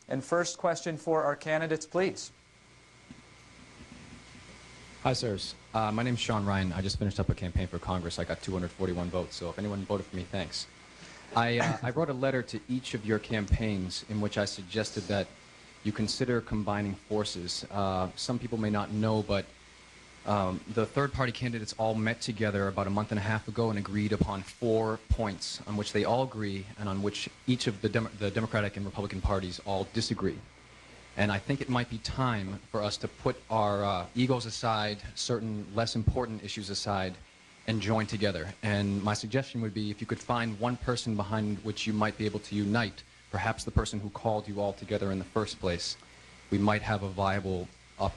And first question for our candidates, please. Hi, sirs. My name's Sean Ryan. I just finished up a campaign for Congress. I got 241 votes, so if anyone voted for me, thanks. I wrote a letter to each of your campaigns in which I suggested that you consider combining forces. Some people may not know, but the third-party candidates all met together about a month and a half ago and agreed upon 4 points on which they all agree and on which each of the Democratic and Republican parties all disagree. And I think it might be time for us to put our egos aside, certain less important issues aside, and join together. And my suggestion would be if you could find one person behind which you might be able to unite, perhaps the person who called you all together in the first place, we might have a viable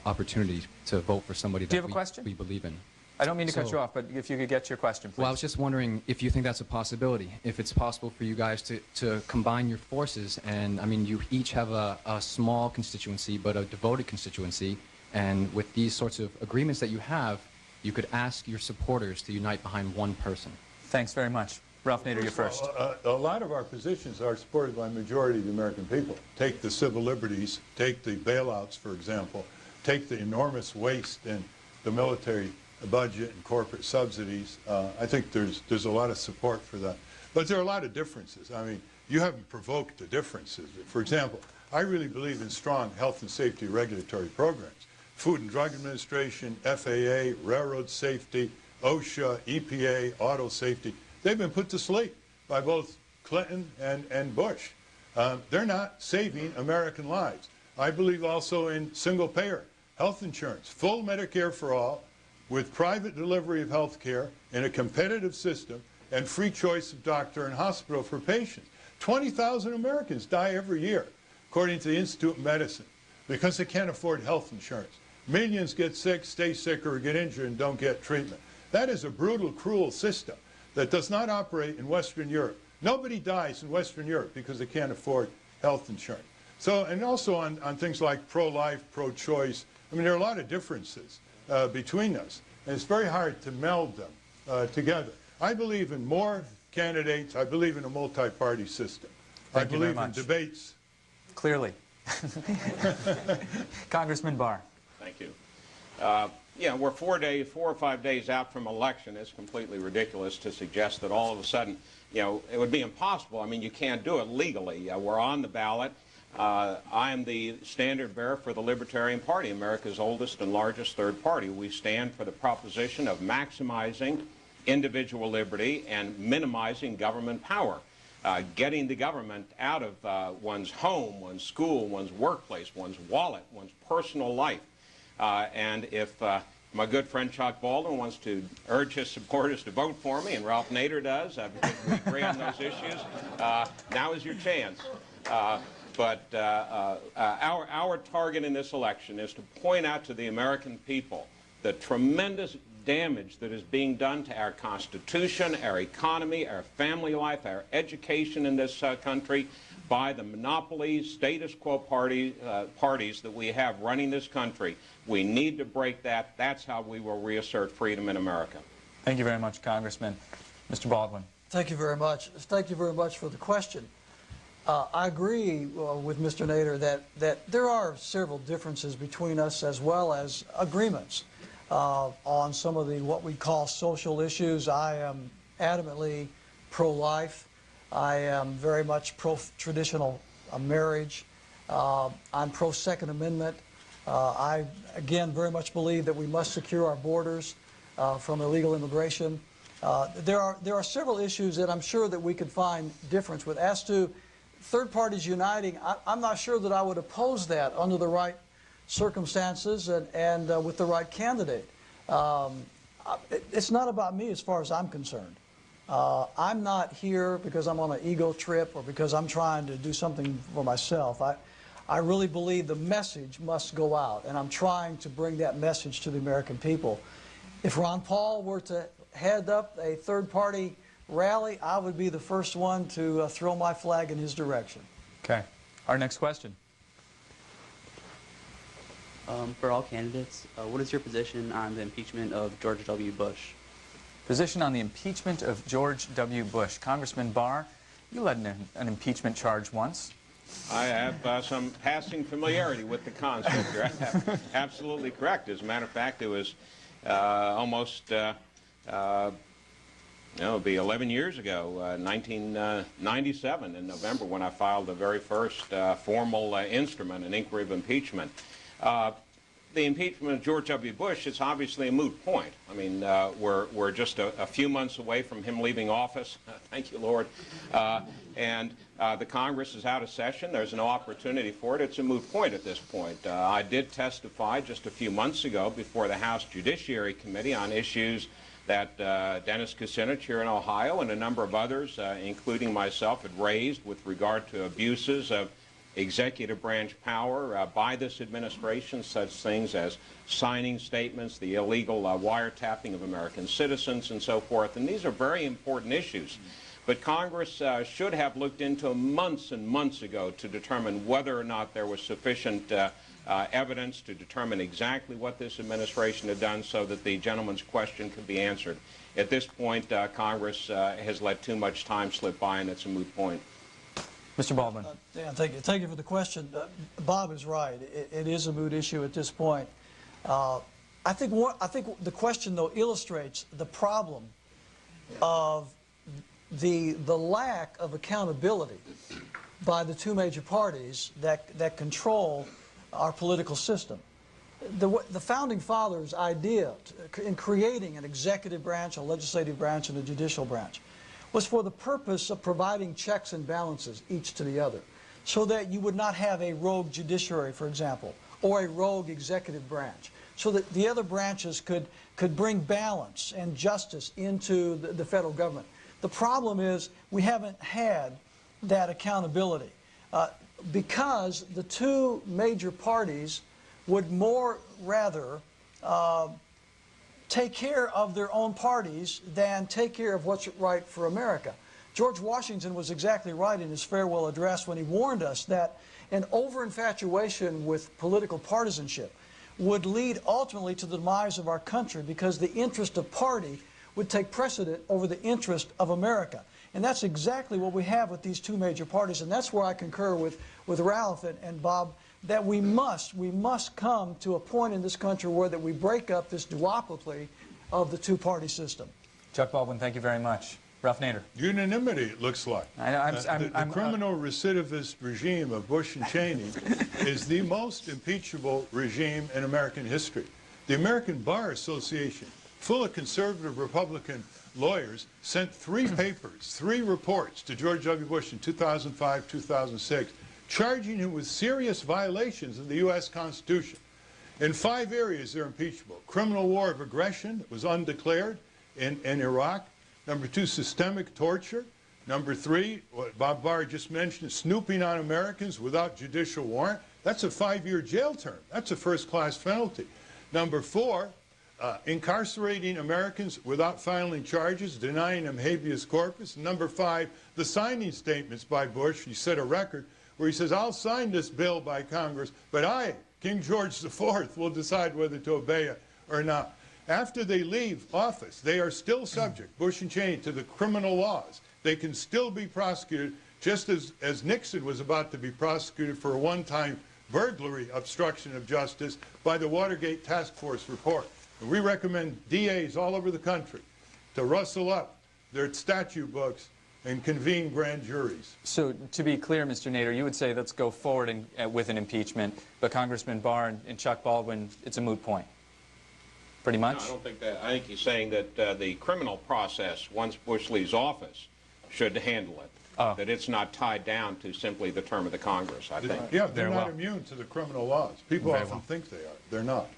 opportunity to vote for somebody that we believe in. I don't mean to cut you off, but if you could get your question, please. Well, I was just wondering if you think that's a possibility, if it's possible for you guys to combine your forces. And, I mean, you each have a small constituency, but a devoted constituency. And with these sorts of agreements that you have, you could ask your supporters to unite behind one person. Thanks very much. Ralph Nader, you're first. A lot of our positions are supported by the majority of the American people. Take the civil liberties, take the bailouts, for example, take the enormous waste in the military budget and corporate subsidies. I think there's a lot of support for that. But there are a lot of differences. I mean, you haven't provoked the differences. For example, I really believe in strong health and safety regulatory programs. Food and Drug Administration, FAA, railroad safety, OSHA, EPA, auto safety. They've been put to sleep by both Clinton and Bush. They're not saving American lives. I believe also in single-payer health insurance, full Medicare for all, with private delivery of health care in a competitive system and free choice of doctor and hospital for patients. 20,000 Americans die every year, according to the Institute of Medicine, because they can't afford health insurance. Millions get sick, stay sick, or get injured and don't get treatment. That is a brutal, cruel system that does not operate in Western Europe. Nobody dies in Western Europe because they can't afford health insurance. So, and also on things like pro-life, pro-choice, I mean, there are a lot of differences between us, and it's very hard to meld them together. I believe in more candidates. I believe in a multi-party system. I believe in debates. Clearly. Congressman Barr. Thank you. Yeah, we're 4 or 5 days out from election. It's completely ridiculous to suggest that all of a sudden, you know, it would be impossible. I mean, you can't do it legally. We're on the ballot. I am the standard bearer for the Libertarian Party, America's oldest and largest third party. We stand for the proposition of maximizing individual liberty and minimizing government power, getting the government out of one's home, one's school, one's workplace, one's wallet, one's personal life. And if my good friend Chuck Baldwin wants to urge his supporters to vote for me, and Ralph Nader does, because we agree on those issues, now is your chance. But our target in this election is to point out to the American people the tremendous damage that is being done to our Constitution, our economy, our family life, our education in this country by the monopoly status quo parties that we have running this country. We need to break that. That's how we will reassert freedom in America. Thank you very much, Congressman. Mr. Baldwin. Thank you very much. Thank you very much for the question. I agree with Mr. Nader that there are several differences between us as well as agreements on some of the what we call social issues. I am adamantly pro-life. I am very much pro-traditional marriage. I'm pro-Second Amendment. I, again, very much believe that we must secure our borders from illegal immigration. There are several issues that I'm sure that we could find difference with. As to third parties uniting, I'm not sure that I would oppose that under the right circumstances and with the right candidate. It's not about me as far as I'm concerned. I'm not here because I'm on an ego trip or because I'm trying to do something for myself. I really believe the message must go out, and I'm trying to bring that message to the American people. If Ron Paul were to head up a third-party rally, I would be the first one to throw my flag in his direction. Okay. Our next question. For all candidates, what is your position on the impeachment of George W. Bush? Position on the impeachment of George W. Bush. Congressman Barr, you led an impeachment charge once. I have some passing familiarity with the concept. You're absolutely correct. As a matter of fact, it was almost, it'll be 11 years ago, 1997 in November, when I filed the very first formal instrument, an inquiry of impeachment. The impeachment of George W. Bush is obviously a moot point. I mean, we're just a few months away from him leaving office. Thank you, Lord. And the Congress is out of session. There's no opportunity for it. It's a moot point at this point. I did testify just a few months ago before the House Judiciary Committee on issues that Dennis Kucinich here in Ohio and a number of others, including myself, had raised with regard to abuses of executive branch power by this administration, such things as signing statements, the illegal wiretapping of American citizens, and so forth. And these are very important issues. But Congress should have looked into months and months ago to determine whether or not there was sufficient evidence to determine exactly what this administration had done so that the gentleman's question could be answered. At this point, Congress has let too much time slip by, and it's a moot point. Mr. Baldwin. Dan, thank you for the question. Bob is right. It is a moot issue at this point. I think the question, though, illustrates the problem of the lack of accountability by the two major parties that control our political system. The Founding Fathers' idea in creating an executive branch, a legislative branch, and a judicial branch was for the purpose of providing checks and balances each to the other, so that you would not have a rogue judiciary, for example, or a rogue executive branch, so that the other branches could bring balance and justice into the federal government. The problem is we haven't had that accountability because the two major parties would more rather take care of their own parties than take care of what's right for America. George Washington was exactly right in his farewell address when he warned us that an over-infatuation with political partisanship would lead ultimately to the demise of our country, because the interest of party would take precedent over the interest of America. And that's exactly what we have with these two major parties, and that's where I concur with Ralph and Bob, that we must come to a point in this country where that we break up this duopoly of the two-party system. Chuck Baldwin, thank you very much. Ralph Nader. Unanimity, it looks like. The criminal recidivist regime of Bush and Cheney is the most impeachable regime in American history. The American Bar Association, full of conservative Republican lawyers, sent 3 papers, 3 reports to George W. Bush in 2005, 2006, charging him with serious violations of the U.S. Constitution. In 5 areas, they're impeachable. Criminal war of aggression that was undeclared in Iraq. Number 2, systemic torture. Number 3, what Bob Barr just mentioned, snooping on Americans without judicial warrant. That's a 5-year jail term. That's a first-class penalty. Number 4, incarcerating Americans without filing charges, denying them habeas corpus. And number 5, the signing statements by Bush. He set a record where he says, I'll sign this bill by Congress, but I, King George IV, will decide whether to obey it or not. After they leave office, they are still subject, Bush and Cheney, to the criminal laws. They can still be prosecuted, just as Nixon was about to be prosecuted for a one-time burglary obstruction of justice by the Watergate Task Force report. And we recommend DAs all over the country to rustle up their statute books and convene grand juries. So, to be clear, Mr. Nader, you would say let's go forward with an impeachment, but Congressman Barr and Chuck Baldwin, it's a moot point. Pretty much? No, I don't think that. I think he's saying that the criminal process, once Bush leaves office, should handle it. Oh. That it's not tied down to simply the term of the Congress, I think. Yeah, they're not immune to the criminal laws. People often think they are. They're not.